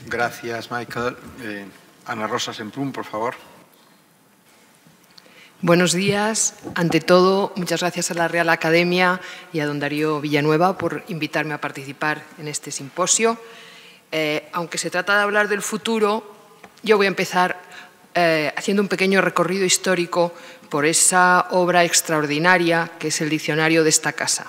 Gracias, Michael. Ana Rosa Semprún, por favor. Buenos días. Ante todo, muchas gracias a la Real Academia y a don Darío Villanueva por invitarme a participar en este simposio. Aunque se trata de hablar del futuro, yo voy a empezar haciendo un pequeño recorrido histórico por esa obra extraordinaria que es el diccionario de esta casa.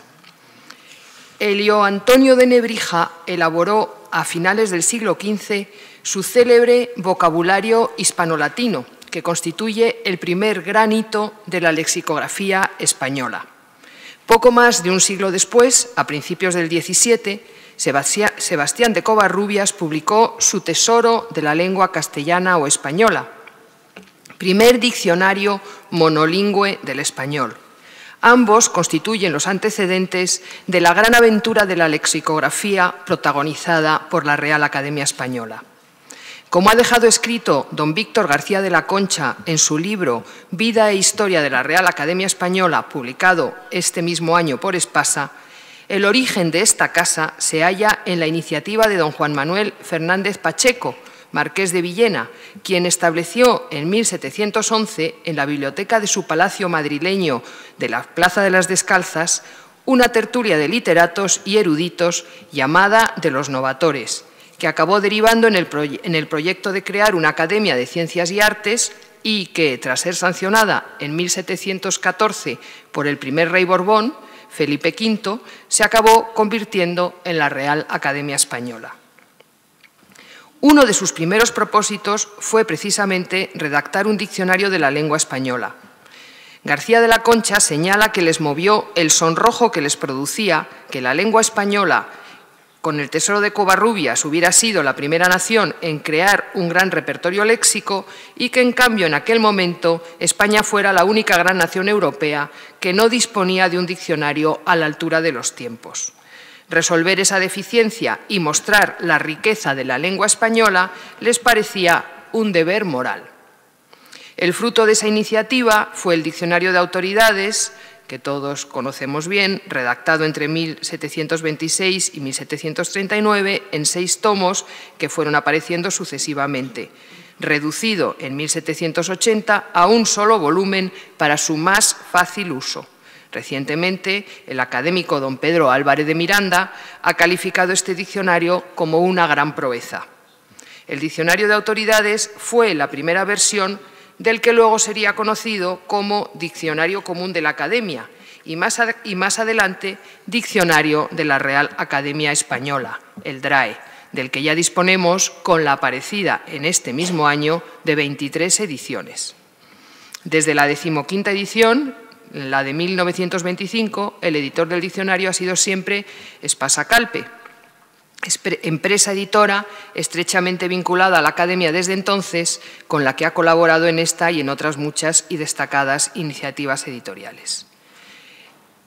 Elio Antonio de Nebrija elaboró a finales del siglo XV su célebre vocabulario hispanolatino, que constituye el primer gran hito de la lexicografía española. Poco más de un siglo después, a principios del XVII, Sebastián de Covarrubias publicó su Tesoro de la lengua castellana o española, primer diccionario monolingüe del español. Ambos constituyen los antecedentes de la gran aventura de la lexicografía protagonizada por la Real Academia Española. Como ha dejado escrito don Víctor García de la Concha en su libro Vida e Historia de la Real Academia Española, publicado este mismo año por Espasa, el origen de esta casa se halla en la iniciativa de don Juan Manuel Fernández Pacheco, marqués de Villena, quien estableció en 1711 en la biblioteca de su palacio madrileño de la Plaza de las Descalzas una tertulia de literatos y eruditos llamada de los Novatores, que acabó derivando en el proyecto de crear una Academia de Ciencias y Artes y que, tras ser sancionada en 1714 por el primer rey Borbón, Felipe V, se acabó convirtiendo en la Real Academia Española. Uno de sus primeros propósitos fue precisamente redactar un diccionario de la lengua española. García de la Concha señala que les movió el sonrojo que les producía que la lengua española, con el Tesoro de Covarrubias, hubiera sido la primera nación en crear un gran repertorio léxico y que, en cambio, en aquel momento España fuera la única gran nación europea que no disponía de un diccionario a la altura de los tiempos. Resolver esa deficiencia y mostrar la riqueza de la lengua española les parecía un deber moral. El fruto de esa iniciativa fue el Diccionario de Autoridades, que todos conocemos bien, redactado entre 1726 y 1739 en 6 tomos que fueron apareciendo sucesivamente, reducido en 1780 a un solo volumen para su más fácil uso. Recientemente, el académico don Pedro Álvarez de Miranda ha calificado este diccionario como una gran proeza. El Diccionario de Autoridades fue la primera versión del que luego sería conocido como Diccionario Común de la Academia y más adelante Diccionario de la Real Academia Española, el DRAE, del que ya disponemos con la aparecida en este mismo año de 23 ediciones. Desde la 15ª edición, la de 1925, el editor del diccionario ha sido siempre Espasa Calpe, empresa editora estrechamente vinculada a la Academia desde entonces, con la que ha colaborado en esta y en otras muchas y destacadas iniciativas editoriales.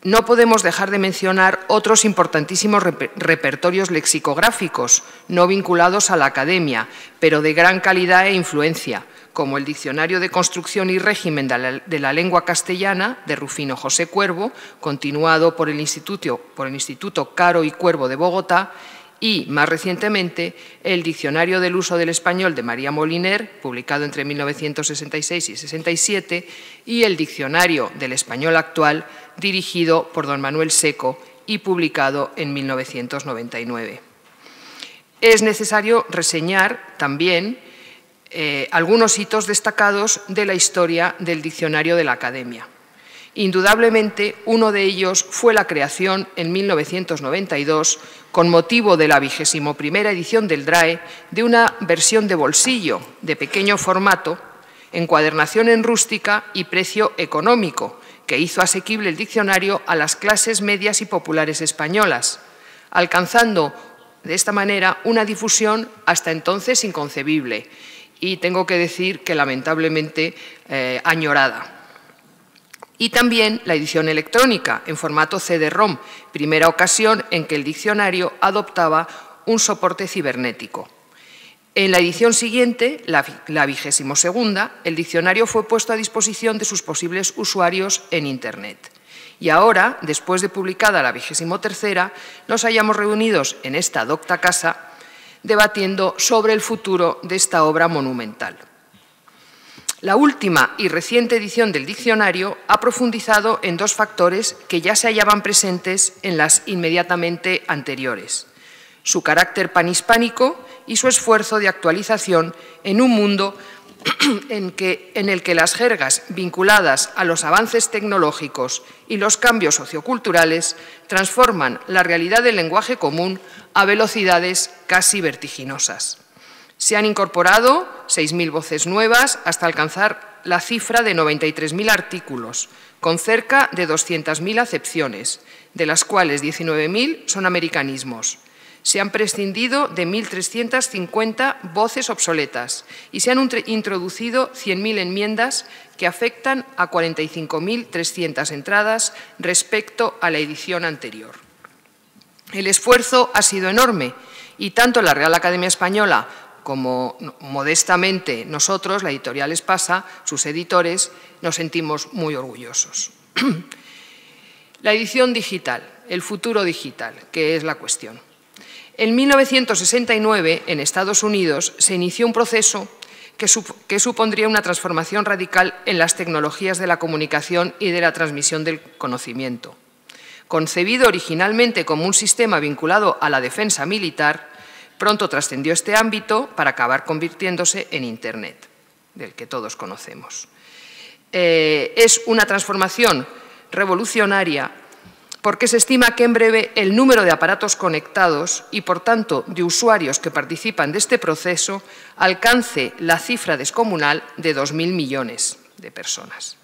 No podemos dejar de mencionar otros importantísimos repertorios lexicográficos no vinculados a la Academia, pero de gran calidad e influencia, como el Diccionario de Construcción y Régimen de la Lengua Castellana de Rufino José Cuervo, continuado por el Instituto Caro y Cuervo de Bogotá, y, más recientemente, el Diccionario del Uso del Español de María Moliner, publicado entre 1966 y 67, y el Diccionario del Español Actual, dirigido por don Manuel Seco y publicado en 1999. Es necesario reseñar también algunos hitos destacados de la historia del Diccionario de la Academia. Indudablemente, uno de ellos fue la creación en 1992, con motivo de la 21ª edición del DRAE, de una versión de bolsillo de pequeño formato, encuadernación en rústica y precio económico, que hizo asequible el diccionario a las clases medias y populares españolas, alcanzando de esta manera una difusión hasta entonces inconcebible y tengo que decir que lamentablemente añorada. Y también la edición electrónica en formato CD-ROM, primera ocasión en que el diccionario adoptaba un soporte cibernético. En la edición siguiente, la 22ª, el diccionario fue puesto a disposición de sus posibles usuarios en Internet. Y ahora, después de publicada la 23ª, nos hallamos reunidos en esta docta casa debatiendo sobre el futuro de esta obra monumental. La última y reciente edición del diccionario ha profundizado en dos factores que ya se hallaban presentes en las inmediatamente anteriores: su carácter panhispánico y su esfuerzo de actualización en un mundo en el que las jergas vinculadas a los avances tecnológicos y los cambios socioculturales transforman la realidad del lenguaje común a velocidades casi vertiginosas. Se han incorporado 6.000 voces nuevas hasta alcanzar la cifra de 93.000 artículos, con cerca de 200.000 acepciones, de las cuales 19.000 son americanismos. Se han prescindido de 1.350 voces obsoletas y se han introducido 100.000 enmiendas que afectan a 45.300 entradas respecto a la edición anterior. El esfuerzo ha sido enorme y tanto la Real Academia Española como modestamente nosotros, la editorial Espasa, sus editores, nos sentimos muy orgullosos. La edición digital, el futuro digital, que es la cuestión. En 1969, en Estados Unidos, se inició un proceso que supondría una transformación radical en las tecnologías de la comunicación y de la transmisión del conocimiento. Concebido originalmente como un sistema vinculado a la defensa militar, pronto trascendió este ámbito para acabar convirtiéndose en Internet, del que todos conocemos. Es una transformación revolucionaria porque se estima que en breve el número de aparatos conectados y, por tanto, de usuarios que participan de este proceso alcance la cifra descomunal de 2.000 millones de personas.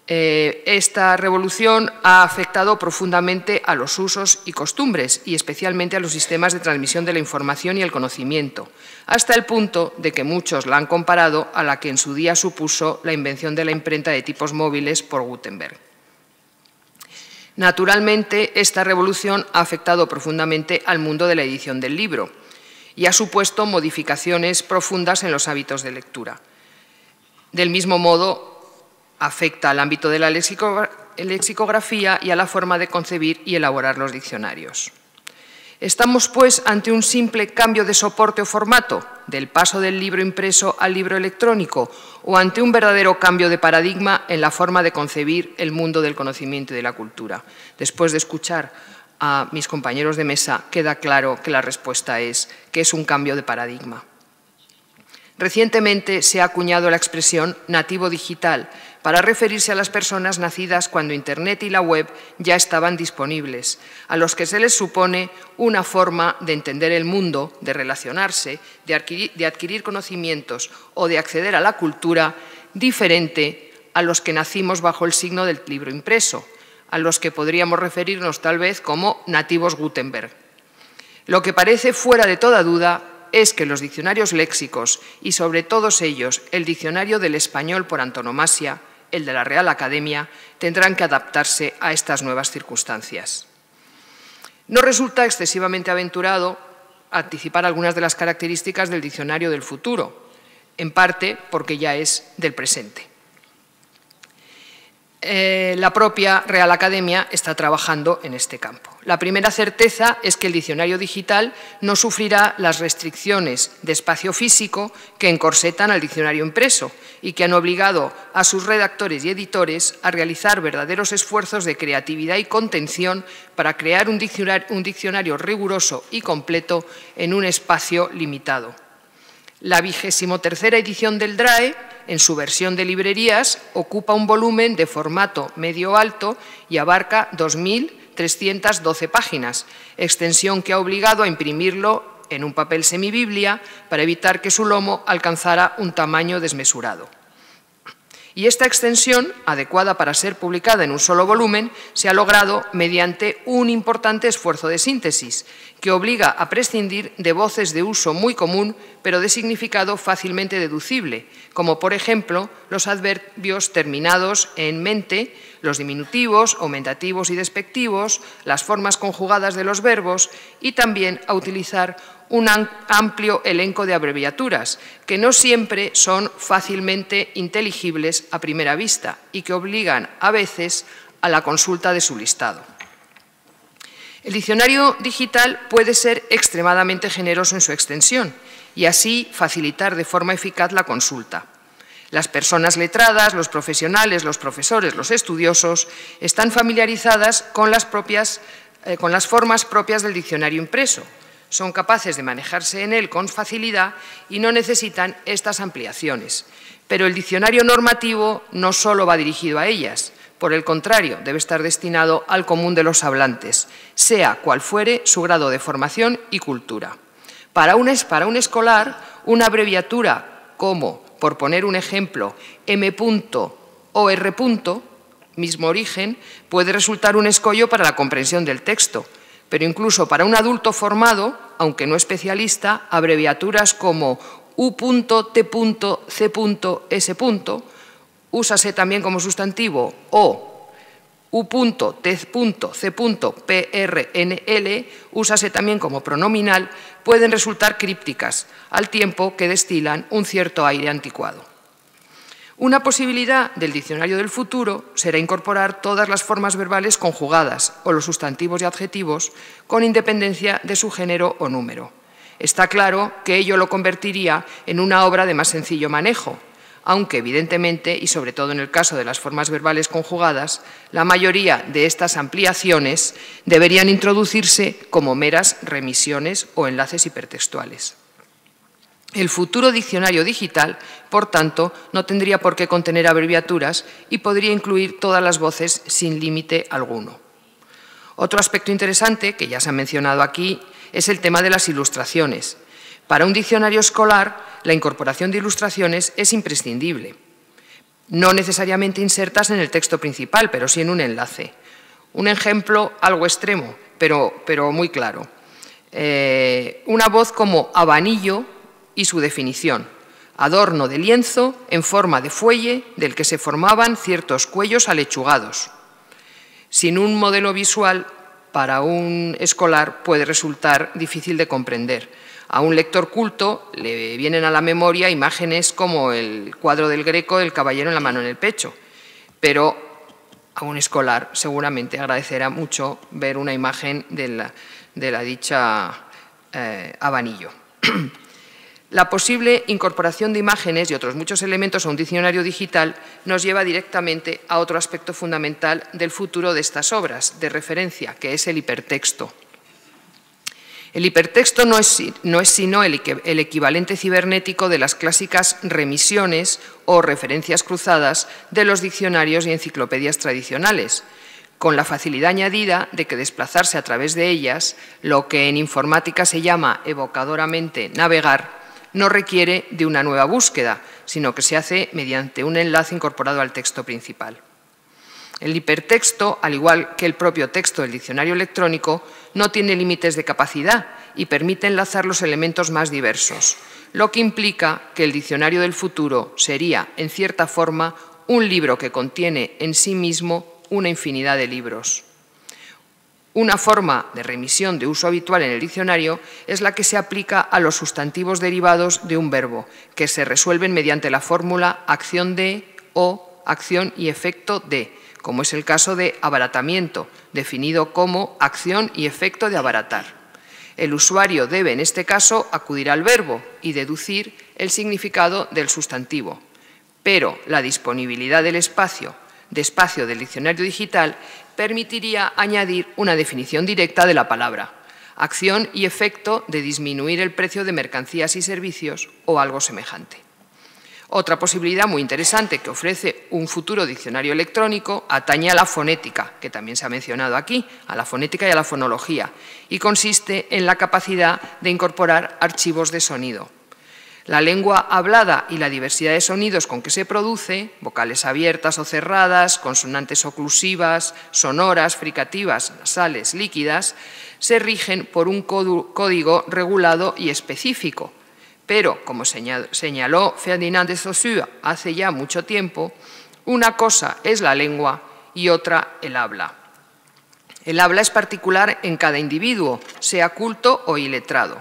Esta revolución ha afectado profundamente a los usos y costumbres y especialmente a los sistemas de transmisión de la información y el conocimiento, hasta el punto de que muchos la han comparado a la que en su día supuso la invención de la imprenta de tipos móviles por Gutenberg. Naturalmente, esta revolución ha afectado profundamente al mundo de la edición del libro y ha supuesto modificaciones profundas en los hábitos de lectura. Del mismo modo, afecta al ámbito de la lexicografía y a la forma de concebir y elaborar los diccionarios. Estamos, pues, ante un simple cambio de soporte o formato, del paso del libro impreso al libro electrónico, o ante un verdadero cambio de paradigma en la forma de concebir el mundo del conocimiento y de la cultura. Después de escuchar a mis compañeros de mesa, queda claro que la respuesta es que es un cambio de paradigma. Recientemente se ha acuñado la expresión nativo digital para referirse a las personas nacidas cuando Internet y la web ya estaban disponibles, a los que se les supone una forma de entender el mundo, de relacionarse, de adquirir conocimientos o de acceder a la cultura diferente a los que nacimos bajo el signo del libro impreso, a los que podríamos referirnos tal vez como nativos Gutenberg. Lo que parece fuera de toda duda es que los diccionarios léxicos y sobre todos ellos el diccionario del español por antonomasia, el de la Real Academia, tendrán que adaptarse a estas nuevas circunstancias. No resulta excesivamente aventurado anticipar algunas de las características del diccionario del futuro, en parte porque ya es del presente. La propia Real Academia está trabajando en este campo. La primera certeza es que el diccionario digital no sufrirá las restricciones de espacio físico que encorsetan al diccionario impreso y que han obligado a sus redactores y editores a realizar verdaderos esfuerzos de creatividad y contención para crear un diccionario riguroso y completo en un espacio limitado. La 23ª edición del DRAE, en su versión de librerías, ocupa un volumen de formato medio-alto y abarca 2.312 páginas, extensión que ha obligado a imprimirlo en un papel semibiblia para evitar que su lomo alcanzara un tamaño desmesurado. Y esta extensión, adecuada para ser publicada en un solo volumen, se ha logrado mediante un importante esfuerzo de síntesis, que obliga a prescindir de voces de uso muy común, pero de significado fácilmente deducible, como por ejemplo los adverbios terminados en mente, los diminutivos, aumentativos y despectivos, las formas conjugadas de los verbos y también a utilizar un amplio elenco de abreviaturas, que no siempre son fácilmente inteligibles a primera vista y que obligan a veces a la consulta de su listado. El diccionario digital puede ser extremadamente generoso en su extensión y así facilitar de forma eficaz la consulta. Las personas letradas, los profesionales, los profesores, los estudiosos, están familiarizadas con las formas propias del diccionario impreso. Son capaces de manejarse en él con facilidad y no necesitan estas ampliaciones. Pero el diccionario normativo no solo va dirigido a ellas, por el contrario, debe estar destinado al común de los hablantes, sea cual fuere su grado de formación y cultura. Para un escolar, una abreviatura como, por poner un ejemplo, M. o R. mismo origen, puede resultar un escollo para la comprensión del texto, pero incluso para un adulto formado, aunque no especialista, abreviaturas como U. T. C. S. úsase también como sustantivo o U. T. C. PRNL, úsase también como pronominal, pueden resultar crípticas, al tiempo que destilan un cierto aire anticuado. Una posibilidad del diccionario del futuro será incorporar todas las formas verbales conjugadas o los sustantivos y adjetivos con independencia de su género o número. Está claro que ello lo convertiría en una obra de más sencillo manejo, aunque evidentemente, y sobre todo en el caso de las formas verbales conjugadas, la mayoría de estas ampliaciones deberían introducirse como meras remisiones o enlaces hipertextuales. El futuro diccionario digital, por tanto, no tendría por qué contener abreviaturas y podría incluir todas las voces sin límite alguno. Otro aspecto interesante, que ya se ha mencionado aquí, es el tema de las ilustraciones. Para un diccionario escolar, la incorporación de ilustraciones es imprescindible. No necesariamente insertas en el texto principal, pero sí en un enlace. Un ejemplo algo extremo, pero muy claro. Una voz como abanillo y su definición. Adorno de lienzo en forma de fuelle del que se formaban ciertos cuellos alechugados. Sin un modelo visual, para un escolar puede resultar difícil de comprender. A un lector culto le vienen a la memoria imágenes como el cuadro del Greco del caballero en la mano en el pecho, pero a un escolar seguramente agradecerá mucho ver una imagen de la dicha abanillo. La posible incorporación de imágenes y otros muchos elementos a un diccionario digital nos lleva directamente a otro aspecto fundamental del futuro de estas obras de referencia, que es el hipertexto. El hipertexto no es sino el equivalente cibernético de las clásicas remisiones o referencias cruzadas de los diccionarios y enciclopedias tradicionales, con la facilidad añadida de que desplazarse a través de ellas, lo que en informática se llama evocadoramente navegar, no requiere de una nueva búsqueda, sino que se hace mediante un enlace incorporado al texto principal. El hipertexto, al igual que el propio texto del diccionario electrónico, no tiene límites de capacidad y permite enlazar los elementos más diversos, lo que implica que el diccionario del futuro sería, en cierta forma, un libro que contiene en sí mismo una infinidad de libros. Una forma de remisión de uso habitual en el diccionario es la que se aplica a los sustantivos derivados de un verbo, que se resuelven mediante la fórmula acción de o acción y efecto de, como es el caso de abaratamiento, definido como acción y efecto de abaratar. El usuario debe, en este caso, acudir al verbo y deducir el significado del sustantivo, pero la disponibilidad del espacio del diccionario digital permitiría añadir una definición directa de la palabra, acción y efecto de disminuir el precio de mercancías y servicios o algo semejante. Otra posibilidad muy interesante que ofrece un futuro diccionario electrónico atañe a la fonética, que también se ha mencionado aquí, a la fonética y a la fonología, y consiste en la capacidad de incorporar archivos de sonido. La lengua hablada y la diversidad de sonidos con que se produce, vocales abiertas o cerradas, consonantes oclusivas, sonoras, fricativas, nasales, líquidas, se rigen por un código regulado y específico. Pero, como señaló Ferdinand de Saussure hace ya mucho tiempo, una cosa es la lengua y otra el habla. El habla es particular en cada individuo, sea culto o iletrado.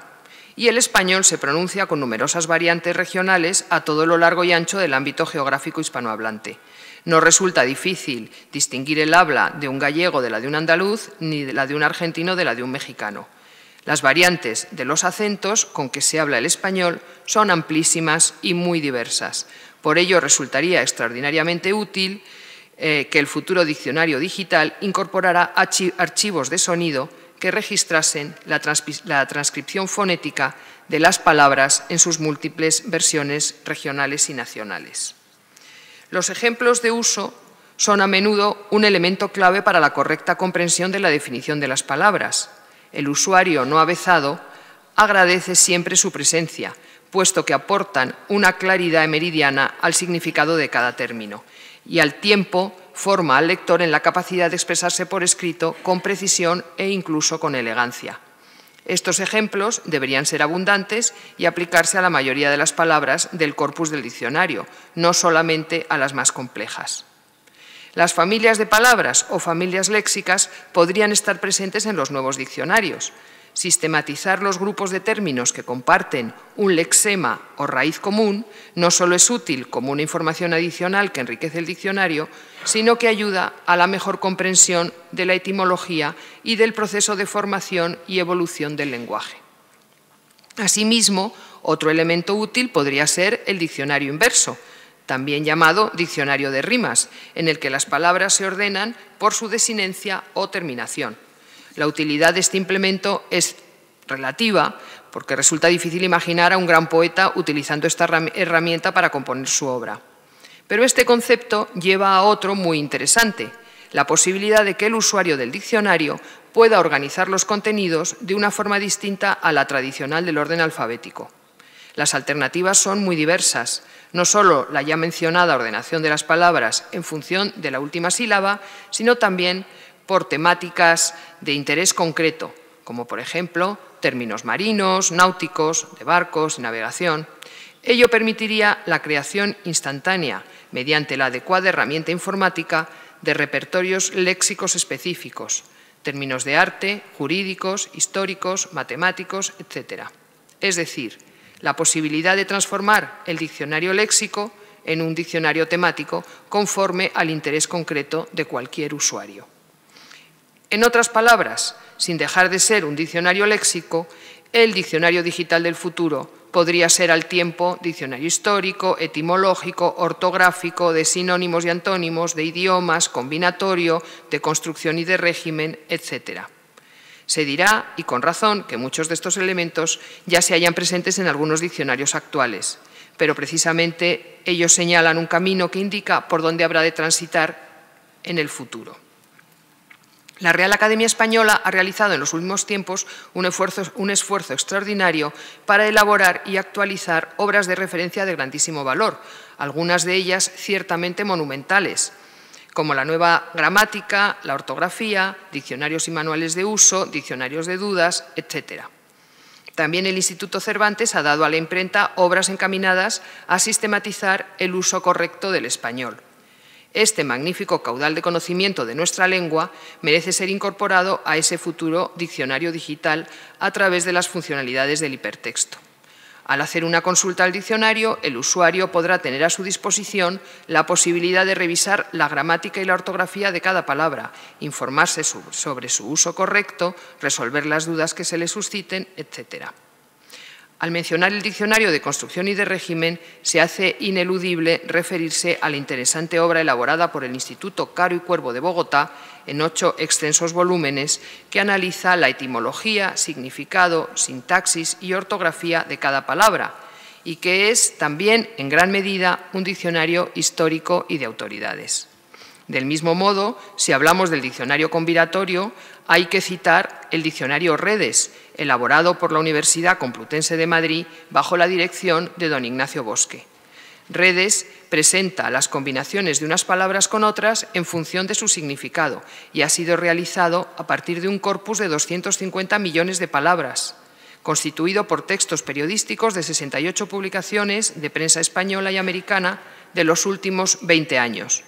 Y el español se pronuncia con numerosas variantes regionales a todo lo largo y ancho del ámbito geográfico hispanohablante. No resulta difícil distinguir el habla de un gallego de la de un andaluz, ni de la de un argentino de la de un mexicano. Las variantes de los acentos con que se habla el español son amplísimas y muy diversas. Por ello, resultaría extraordinariamente útil que el futuro diccionario digital incorporara archivos de sonido que registrasen la transcripción fonética de las palabras en sus múltiples versiones regionales y nacionales. Los ejemplos de uso son a menudo un elemento clave para la correcta comprensión de la definición de las palabras. El usuario no avezado agradece siempre su presencia, puesto que aportan una claridad meridiana al significado de cada término y al tiempo forma al lector en la capacidad de expresarse por escrito con precisión e incluso con elegancia. Estos ejemplos deberían ser abundantes y aplicarse a la mayoría de las palabras del corpus del diccionario, no solamente a las más complejas. Las familias de palabras o familias léxicas podrían estar presentes en los nuevos diccionarios. Sistematizar los grupos de términos que comparten un lexema o raíz común no solo es útil como una información adicional que enriquece el diccionario, sino que ayuda a la mejor comprensión de la etimología y del proceso de formación y evolución del lenguaje. Asimismo, otro elemento útil podría ser el diccionario inverso, también llamado diccionario de rimas, en el que las palabras se ordenan por su desinencia o terminación. La utilidad de este implemento es relativa, porque resulta difícil imaginar a un gran poeta utilizando esta herramienta para componer su obra. Pero este concepto lleva a otro muy interesante, la posibilidad de que el usuario del diccionario pueda organizar los contenidos de una forma distinta a la tradicional del orden alfabético. Las alternativas son muy diversas, no solo la ya mencionada ordenación de las palabras en función de la última sílaba, sino también por temáticas de interés concreto, como por ejemplo términos marinos, náuticos, de barcos, de navegación. Ello permitiría la creación instantánea, mediante la adecuada herramienta informática, de repertorios léxicos específicos, términos de arte, jurídicos, históricos, matemáticos, etc. Es decir, la posibilidad de transformar el diccionario léxico en un diccionario temático conforme al interés concreto de cualquier usuario. En otras palabras, sin dejar de ser un diccionario léxico, el diccionario digital del futuro podría ser al tiempo diccionario histórico, etimológico, ortográfico, de sinónimos y antónimos, de idiomas, combinatorio, de construcción y de régimen, etc. Se dirá, y con razón, que muchos de estos elementos ya se hallan presentes en algunos diccionarios actuales, pero precisamente ellos señalan un camino que indica por dónde habrá de transitar en el futuro. La Real Academia Española ha realizado en los últimos tiempos un esfuerzo extraordinario para elaborar y actualizar obras de referencia de grandísimo valor, algunas de ellas ciertamente monumentales, como la nueva gramática, la ortografía, diccionarios y manuales de uso, diccionarios de dudas, etc. También el Instituto Cervantes ha dado a la imprenta obras encaminadas a sistematizar el uso correcto del español. Este magnífico caudal de conocimiento de nuestra lengua merece ser incorporado a ese futuro diccionario digital a través de las funcionalidades del hipertexto. Al hacer una consulta al diccionario, el usuario podrá tener a su disposición la posibilidad de revisar la gramática y la ortografía de cada palabra, informarse sobre su uso correcto, resolver las dudas que se le susciten, etc. Al mencionar el diccionario de construcción y de régimen, se hace ineludible referirse a la interesante obra elaborada por el Instituto Caro y Cuervo de Bogotá en 8 extensos volúmenes que analiza la etimología, significado, sintaxis y ortografía de cada palabra y que es también en gran medida un diccionario histórico y de autoridades. Del mismo modo, si hablamos del diccionario combinatorio, hay que citar el diccionario Redes, elaborado por la Universidad Complutense de Madrid bajo la dirección de don Ignacio Bosque. Redes presenta las combinaciones de unas palabras con otras en función de su significado y ha sido realizado a partir de un corpus de 250 millones de palabras, constituido por textos periodísticos de 68 publicaciones de prensa española y americana de los últimos 20 años.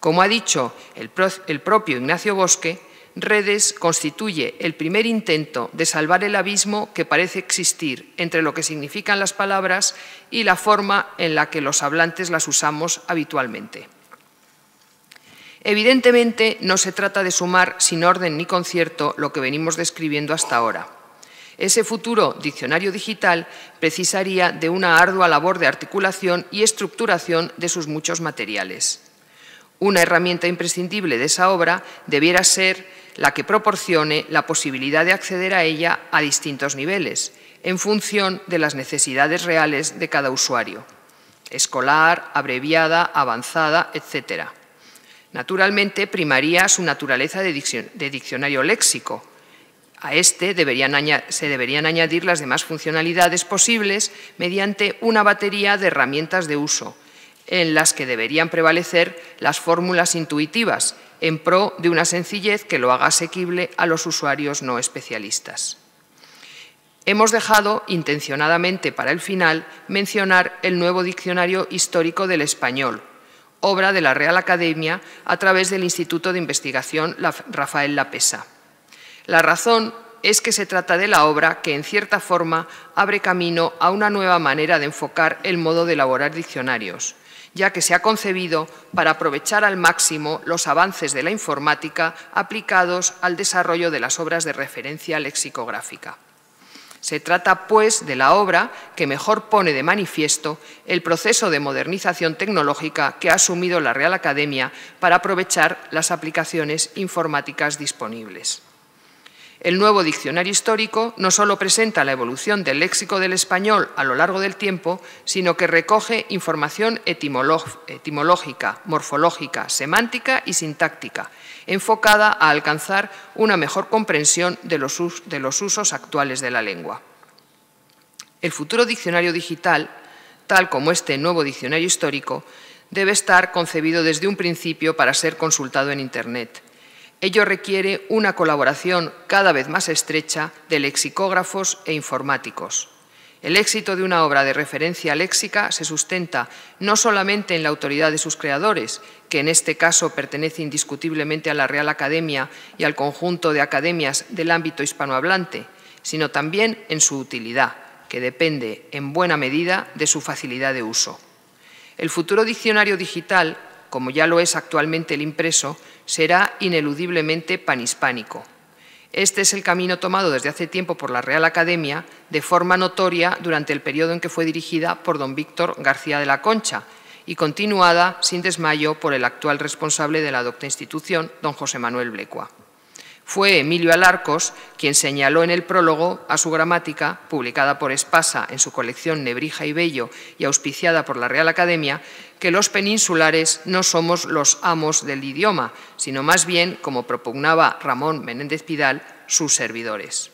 Como ha dicho el propio Ignacio Bosque, Redes constituye el primer intento de salvar el abismo que parece existir entre lo que significan las palabras y la forma en la que los hablantes las usamos habitualmente. Evidentemente, no se trata de sumar sin orden ni concierto lo que venimos describiendo hasta ahora. Ese futuro diccionario digital precisaría de una ardua labor de articulación y estructuración de sus muchos materiales. Una herramienta imprescindible de esa obra debiera ser la que proporcione la posibilidad de acceder a ella a distintos niveles, en función de las necesidades reales de cada usuario: escolar, abreviada, avanzada, etc. Naturalmente, primaría su naturaleza de diccionario léxico. A este se deberían añadir las demás funcionalidades posibles mediante una batería de herramientas de uso, en las que deberían prevalecer las fórmulas intuitivas, en pro de una sencillez que lo haga asequible a los usuarios no especialistas. Hemos dejado intencionadamente para el final mencionar el nuevo Diccionario Histórico del Español, obra de la Real Academia a través del Instituto de Investigación Rafael Lapesa. La razón es que se trata de la obra que, en cierta forma, abre camino a una nueva manera de enfocar el modo de elaborar diccionarios, ya que se ha concebido para aprovechar al máximo los avances de la informática aplicados al desarrollo de las obras de referencia lexicográfica. Se trata, pues, de la obra que mejor pone de manifiesto el proceso de modernización tecnológica que ha asumido la Real Academia para aprovechar las aplicaciones informáticas disponibles. El nuevo diccionario histórico no solo presenta la evolución del léxico del español a lo largo del tiempo, sino que recoge información etimológica, morfológica, semántica y sintáctica, enfocada a alcanzar una mejor comprensión de los usos actuales de la lengua. El futuro diccionario digital, tal como este nuevo diccionario histórico, debe estar concebido desde un principio para ser consultado en Internet. Ello requiere una colaboración cada vez más estrecha de lexicógrafos e informáticos. El éxito de una obra de referencia léxica se sustenta no solamente en la autoridad de sus creadores, que en este caso pertenece indiscutiblemente a la Real Academia y al conjunto de academias del ámbito hispanohablante, sino también en su utilidad, que depende en buena medida de su facilidad de uso. El futuro diccionario digital, como ya lo es actualmente el impreso, será ineludiblemente panhispánico. Este es el camino tomado desde hace tiempo por la Real Academia, de forma notoria durante el periodo en que fue dirigida por don Víctor García de la Concha y continuada sin desmayo por el actual responsable de la docta institución, don José Manuel Blecua. Fue Emilio Alarcos quien señaló en el prólogo a su gramática, publicada por Espasa en su colección Nebrija y Bello y auspiciada por la Real Academia, que los peninsulares no somos los amos del idioma, sino más bien, como propugnaba Ramón Menéndez Pidal, sus servidores.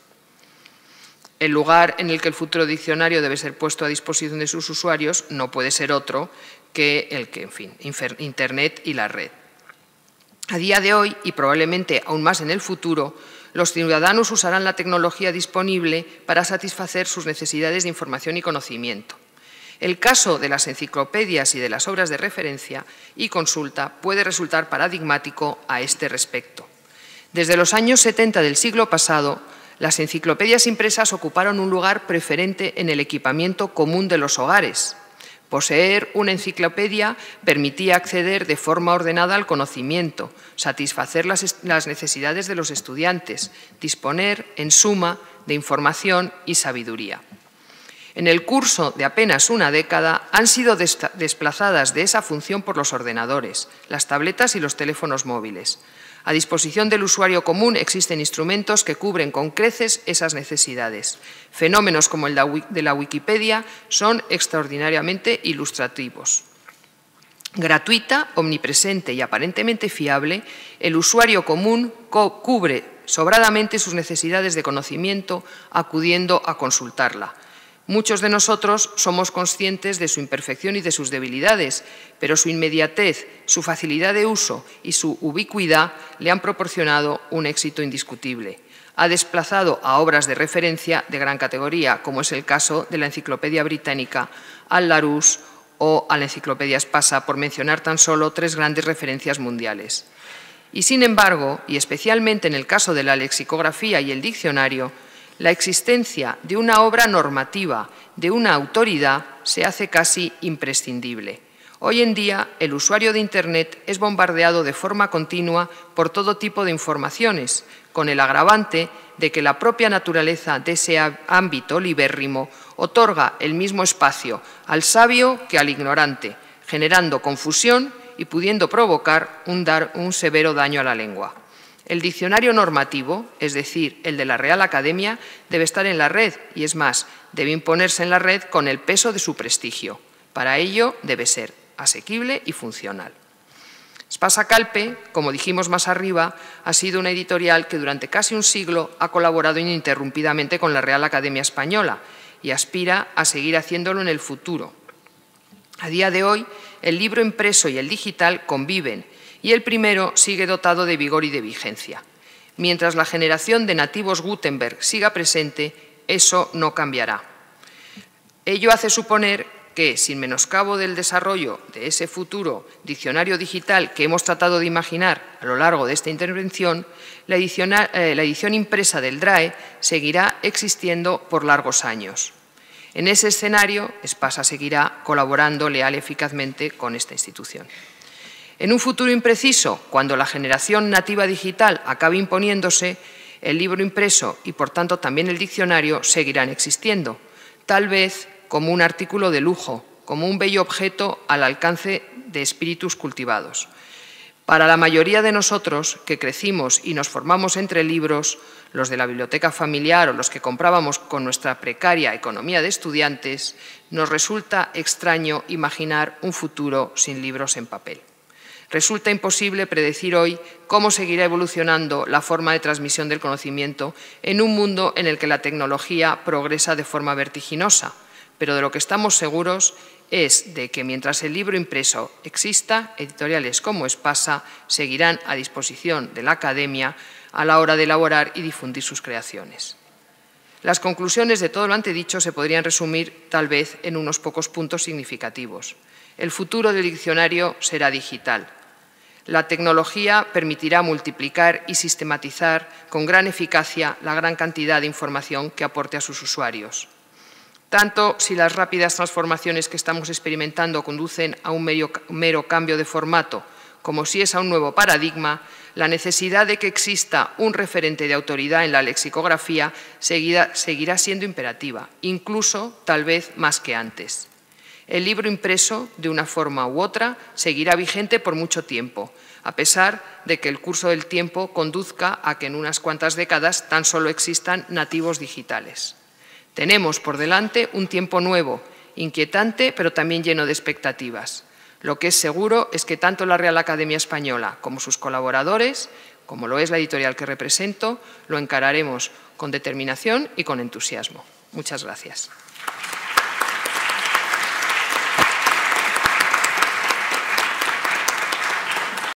El lugar en el que el futuro diccionario debe ser puesto a disposición de sus usuarios no puede ser otro que Internet y la red. A día de hoy, y probablemente aún más en el futuro, los ciudadanos usarán la tecnología disponible para satisfacer sus necesidades de información y conocimiento. El caso de las enciclopedias y de las obras de referencia y consulta puede resultar paradigmático a este respecto. Desde los años 70 del siglo pasado, las enciclopedias impresas ocuparon un lugar preferente en el equipamiento común de los hogares. Poseer una enciclopedia permitía acceder de forma ordenada al conocimiento, satisfacer las necesidades de los estudiantes, disponer, en suma, de información y sabiduría. En el curso de apenas una década han sido desplazadas de esa función por los ordenadores, las tabletas y los teléfonos móviles. A disposición del usuario común existen instrumentos que cubren con creces esas necesidades. Fenómenos como el de la Wikipedia son extraordinariamente ilustrativos. Gratuita, omnipresente y aparentemente fiable, el usuario común cubre sobradamente sus necesidades de conocimiento acudiendo a consultarla. Muchos de nosotros somos conscientes de su imperfección y de sus debilidades, pero su inmediatez, su facilidad de uso y su ubicuidad le han proporcionado un éxito indiscutible. Ha desplazado a obras de referencia de gran categoría, como es el caso de la Enciclopedia Británica, al Larousse o a la Enciclopedia Espasa, por mencionar tan solo tres grandes referencias mundiales. Y sin embargo, y especialmente en el caso de la lexicografía y el diccionario, la existencia de una obra normativa, de una autoridad, se hace casi imprescindible. Hoy en día, el usuario de Internet es bombardeado de forma continua por todo tipo de informaciones, con el agravante de que la propia naturaleza de ese ámbito libérrimo otorga el mismo espacio al sabio que al ignorante, generando confusión y pudiendo provocar un severo daño a la lengua. El diccionario normativo, es decir, el de la Real Academia, debe estar en la red y, es más, debe imponerse en la red con el peso de su prestigio. Para ello, debe ser asequible y funcional. Espasa Calpe, como dijimos más arriba, ha sido una editorial que durante casi un siglo ha colaborado ininterrumpidamente con la Real Academia Española y aspira a seguir haciéndolo en el futuro. A día de hoy, el libro impreso y el digital conviven y el primero sigue dotado de vigor y de vigencia. Mientras la generación de nativos Gutenberg siga presente, eso no cambiará. Ello hace suponer que, sin menoscabo del desarrollo de ese futuro diccionario digital que hemos tratado de imaginar a lo largo de esta intervención, la edición impresa del DRAE seguirá existiendo por largos años. En ese escenario, Espasa seguirá colaborando leal y eficazmente con esta institución. En un futuro impreciso, cuando la generación nativa digital acabe imponiéndose, el libro impreso y, por tanto, también el diccionario seguirán existiendo, tal vez como un artículo de lujo, como un bello objeto al alcance de espíritus cultivados. Para la mayoría de nosotros, que crecimos y nos formamos entre libros, los de la biblioteca familiar o los que comprábamos con nuestra precaria economía de estudiantes, nos resulta extraño imaginar un futuro sin libros en papel. Resulta imposible predecir hoy cómo seguirá evolucionando la forma de transmisión del conocimiento en un mundo en el que la tecnología progresa de forma vertiginosa, pero de lo que estamos seguros es de que mientras el libro impreso exista, editoriales como Espasa seguirán a disposición de la Academia a la hora de elaborar y difundir sus creaciones. Las conclusiones de todo lo antedicho se podrían resumir tal vez en unos pocos puntos significativos. El futuro del diccionario será digital. La tecnología permitirá multiplicar y sistematizar con gran eficacia la gran cantidad de información que aporte a sus usuarios. Tanto si las rápidas transformaciones que estamos experimentando conducen a un mero cambio de formato, como si es a un nuevo paradigma, la necesidad de que exista un referente de autoridad en la lexicografía seguirá siendo imperativa, incluso tal vez más que antes. El libro impreso, de una forma u otra, seguirá vigente por mucho tiempo, a pesar de que el curso del tiempo conduzca a que en unas cuantas décadas tan solo existan nativos digitales. Tenemos por delante un tiempo nuevo, inquietante, pero también lleno de expectativas. Lo que es seguro es que tanto la Real Academia Española como sus colaboradores, como lo es la editorial que represento, lo encararemos con determinación y con entusiasmo. Muchas gracias.